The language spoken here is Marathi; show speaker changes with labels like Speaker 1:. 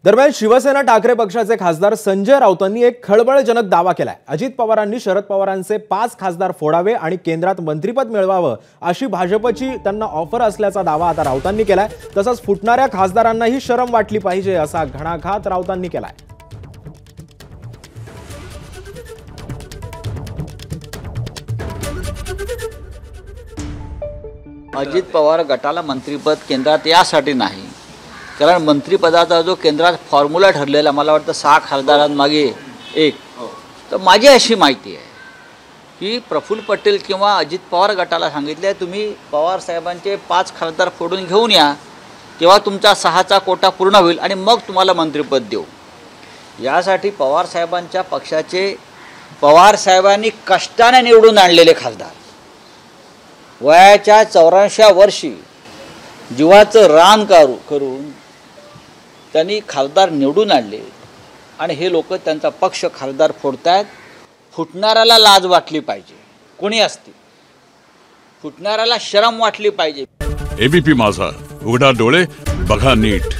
Speaker 1: दरम्यान शिवसेना ठाकरे पक्षाचे खासदार संजय राऊतांनी एक खळबळजनक दावा केलाय। अजित पवारांनी शरद पवारांचे 5 खासदार फोडावे आणि केंद्रात मंत्रिपद मिळवावं अशी भाजपची त्यांना ऑफर असल्याचा दावा आता राऊतांनी केलाय। तसंच फुटणाऱ्या खासदारांनाही शरम वाटली पाहिजे असा घणाघात राऊतांनी केलाय।
Speaker 2: अजित पवार गटाला मंत्रिपद केंद्रात यासाठी नाही, कारण मंत्रिपदाचा जो केंद्रात फॉर्म्युला ठरलेला मला वाटतं 6 खासदारांमागे 1, तर माझी अशी माहिती आहे की प्रफुल्ल पटेल किंवा अजित पवार गटाला सांगितले तुम्ही पवार साहेबांचे 5 खासदार फोडून घेऊन या, तेव्हा तुमचा 6चा कोटा पूर्ण होईल आणि मग तुम्हाला मंत्रिपद देऊ। यासाठी पवार साहेबांच्या पक्षाचे पवार साहेबांनी कष्टाने निवडून आणलेले खासदार वयाच्या 84व्या वर्षी जीवाचं रान करून त्यांनी खासदार निवडून आणले आणि हे लोक त्यांचा पक्ष खासदार फोडतायत। फुटणाऱ्याला लाज वाटली पाहिजे, कोणी असते, फुटणाऱ्याला शरम वाटली पाहिजे।
Speaker 3: एबीपी माझा, उघडा डोळे बघा नीट।